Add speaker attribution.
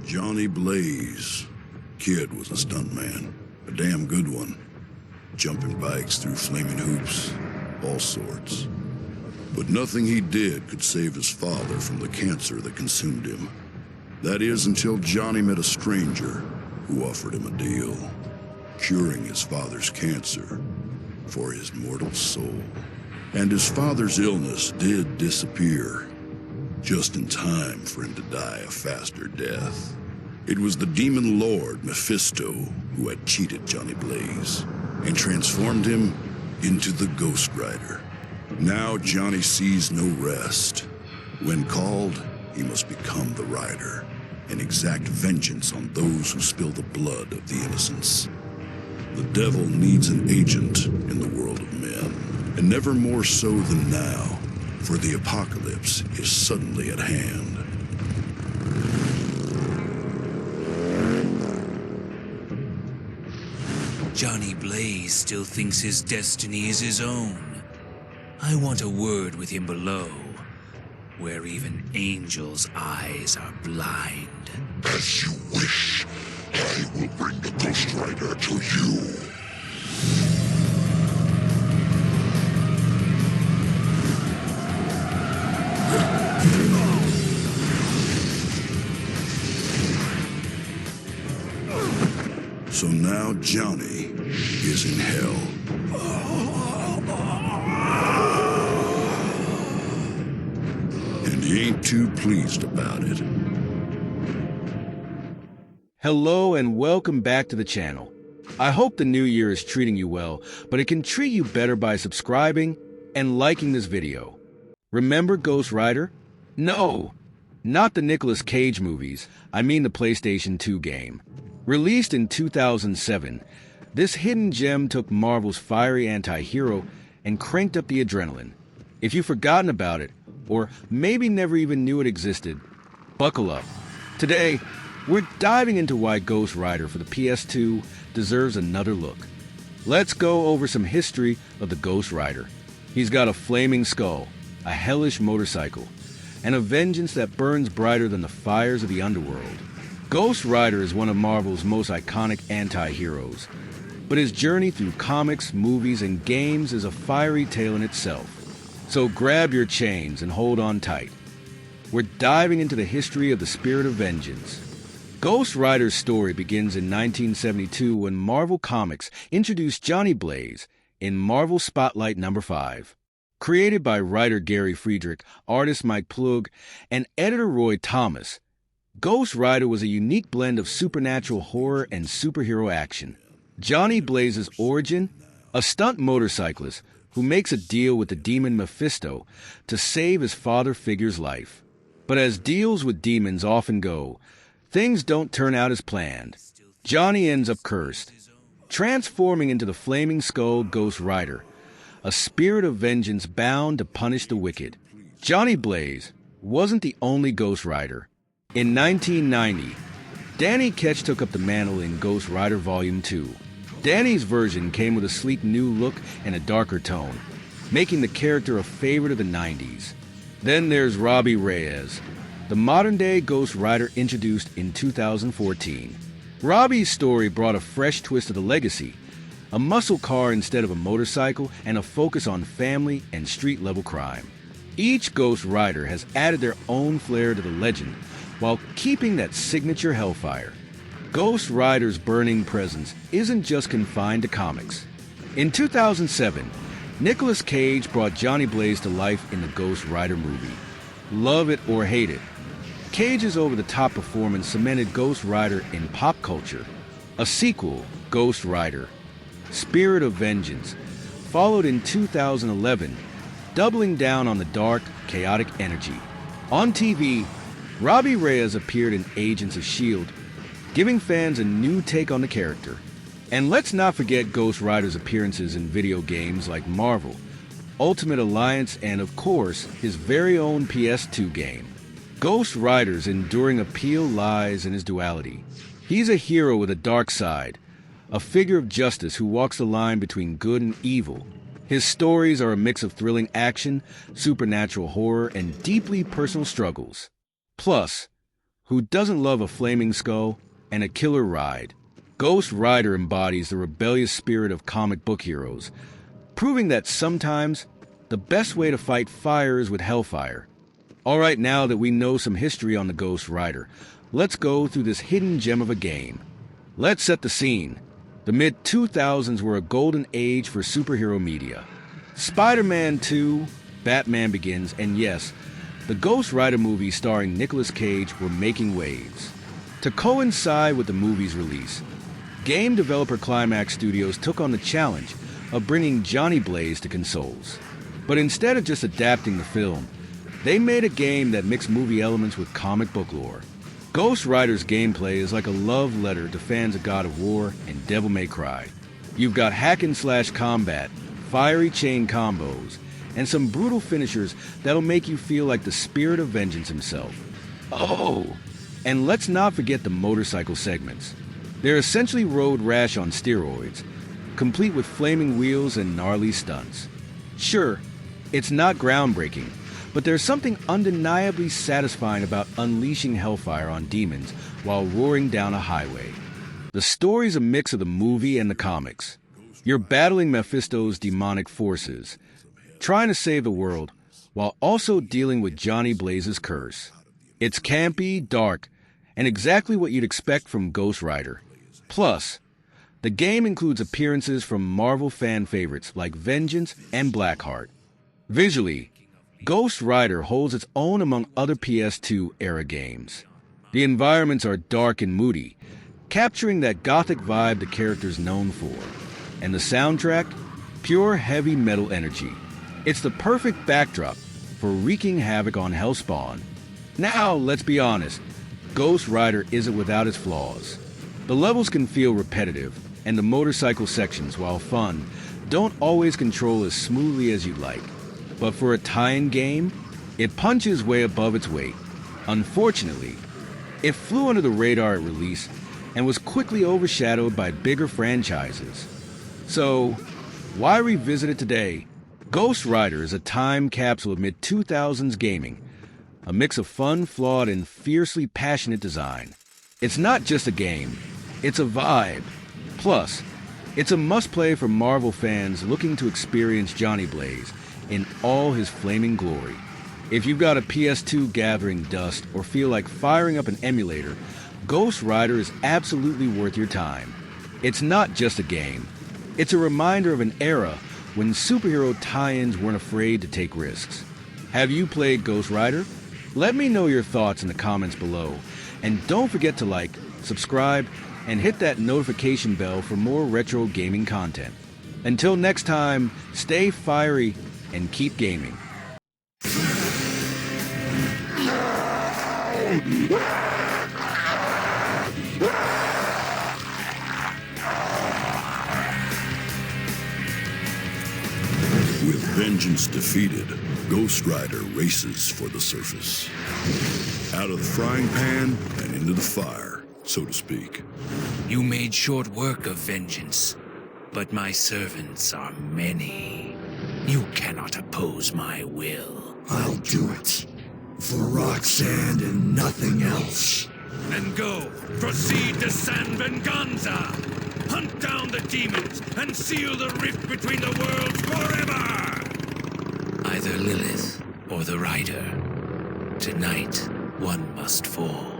Speaker 1: Johnny Blaze. Kid was a stuntman, a damn good one. Jumping bikes through flaming hoops, all sorts. But nothing he did could save his father from the cancer that consumed him. That is until Johnny met a stranger who offered him a deal, curing his father's cancer for his mortal soul. And his father's illness did disappear, just in time for him to die a faster death. It was the demon lord Mephisto who had cheated Johnny Blaze and transformed him into the Ghost Rider. Now Johnny sees no rest. When called, he must become the Rider and exact vengeance on those who spill the blood of the innocents. The devil needs an agent in the world of men, and never more so than now, for the apocalypse is suddenly at hand.
Speaker 2: Johnny Blaze still thinks his destiny is his own. I want a word with him below, where even angels' eyes are blind.
Speaker 3: As you wish, I will bring the Ghost Rider to you.
Speaker 1: So now Johnny is in hell. And he ain't too pleased about it.
Speaker 4: Hello and welcome back to the channel. I hope the new year is treating you well, but it can treat you better by subscribing and liking this video. Remember Ghost Rider? No, not the Nicolas Cage movies. I mean the PlayStation 2 game. Released in 2007, this hidden gem took Marvel's fiery anti-hero and cranked up the adrenaline. If you've forgotten about it, or maybe never even knew it existed, buckle up. Today, we're diving into why Ghost Rider for the PS2 deserves another look. Let's go over some history of the Ghost Rider. He's got a flaming skull, a hellish motorcycle, and a vengeance that burns brighter than the fires of the underworld. Ghost Rider is one of Marvel's most iconic anti-heroes, but his journey through comics, movies, and games is a fiery tale in itself. So grab your chains and hold on tight. We're diving into the history of the spirit of vengeance. Ghost Rider's story begins in 1972 when Marvel Comics introduced Johnny Blaze in Marvel Spotlight number 5. Created by writer Gary Friedrich, artist Mike Plug, and editor Roy Thomas, Ghost Rider was a unique blend of supernatural horror and superhero action. Johnny Blaze's origin: a stunt motorcyclist who makes a deal with the demon Mephisto to save his father figure's life. But as deals with demons often go, things don't turn out as planned. Johnny ends up cursed, transforming into the flaming skull Ghost Rider, a spirit of vengeance bound to punish the wicked. Johnny Blaze wasn't the only Ghost Rider. In 1990, Danny Ketch took up the mantle in Ghost Rider Volume 2. Danny's version came with a sleek new look and a darker tone, making the character a favorite of the 90s. Then there's Robbie Reyes, the modern-day Ghost Rider introduced in 2014. Robbie's story brought a fresh twist to the legacy, a muscle car instead of a motorcycle, and a focus on family and street-level crime. Each Ghost Rider has added their own flair to the legend, while keeping that signature hellfire. Ghost Rider's burning presence isn't just confined to comics. In 2007, Nicolas Cage brought Johnny Blaze to life in the Ghost Rider movie. Love it or hate it, Cage's over-the-top performance cemented Ghost Rider in pop culture. A sequel, Ghost Rider: Spirit of Vengeance, followed in 2011, doubling down on the dark, chaotic energy. On TV, Robbie Reyes appeared in Agents of S.H.I.E.L.D., giving fans a new take on the character. And let's not forget Ghost Rider's appearances in video games like Marvel, Ultimate Alliance, and of course, his very own PS2 game. Ghost Rider's enduring appeal lies in his duality. He's a hero with a dark side, a figure of justice who walks the line between good and evil. His stories are a mix of thrilling action, supernatural horror, and deeply personal struggles. Plus, Who doesn't love a flaming skull and a killer ride? Ghost Rider embodies the rebellious spirit of comic book heroes, proving that sometimes the best way to fight fire is with hellfire. All right, now that we know some history on the Ghost Rider, let's go through this hidden gem of a game. Let's set the scene. The mid-2000s were a golden age for superhero media. Spider-Man 2, Batman Begins, and yes, the Ghost Rider movies starring Nicolas Cage were making waves. To coincide with the movie's release, game developer Climax Studios took on the challenge of bringing Johnny Blaze to consoles. But instead of just adapting the film, they made a game that mixed movie elements with comic book lore. Ghost Rider's gameplay is like a love letter to fans of God of War and Devil May Cry. You've got hack-and-slash combat, fiery chain combos, and some brutal finishers that'll make you feel like the spirit of vengeance himself. Oh, and let's not forget the motorcycle segments. They're essentially Road Rash on steroids, complete with flaming wheels and gnarly stunts. Sure, it's not groundbreaking, but there's something undeniably satisfying about unleashing hellfire on demons while roaring down a highway. The story's a mix of the movie and the comics. You're battling Mephisto's demonic forces, trying to save the world, while also dealing with Johnny Blaze's curse. It's campy, dark, and exactly what you'd expect from Ghost Rider. Plus, the game includes appearances from Marvel fan favorites like Vengeance and Blackheart. Visually, Ghost Rider holds its own among other PS2 era games. The environments are dark and moody, capturing that gothic vibe the character's known for. And the soundtrack? Pure heavy metal energy. It's the perfect backdrop for wreaking havoc on Hellspawn. Now, let's be honest, Ghost Rider isn't without its flaws. The levels can feel repetitive, and the motorcycle sections, while fun, don't always control as smoothly as you'd like. But for a tie-in game, it punches way above its weight. Unfortunately, it flew under the radar at release and was quickly overshadowed by bigger franchises. So, why revisit it today? Ghost Rider is a time capsule of mid-2000s gaming, a mix of fun, flawed, and fiercely passionate design. It's not just a game, it's a vibe. Plus, it's a must-play for Marvel fans looking to experience Johnny Blaze in all his flaming glory. If you've got a PS2 gathering dust or feel like firing up an emulator, Ghost Rider is absolutely worth your time. It's not just a game. It's a reminder of an era when superhero tie-ins weren't afraid to take risks. Have you played Ghost Rider? Let me know your thoughts in the comments below. And don't forget to like, subscribe, and hit that notification bell for more retro gaming content. Until next time, stay fiery and keep gaming.
Speaker 1: With vengeance defeated, Ghost Rider races for the surface. Out of the frying pan and into the fire, so to speak.
Speaker 2: You made short work of vengeance, but my servants are many. You cannot oppose my will.
Speaker 3: I'll do it. For Roxanne and nothing else.
Speaker 2: And go, proceed to San Venganza! Hunt down the demons and seal the rift between the worlds forever! Either Lilith or the Rider. Tonight, one must fall.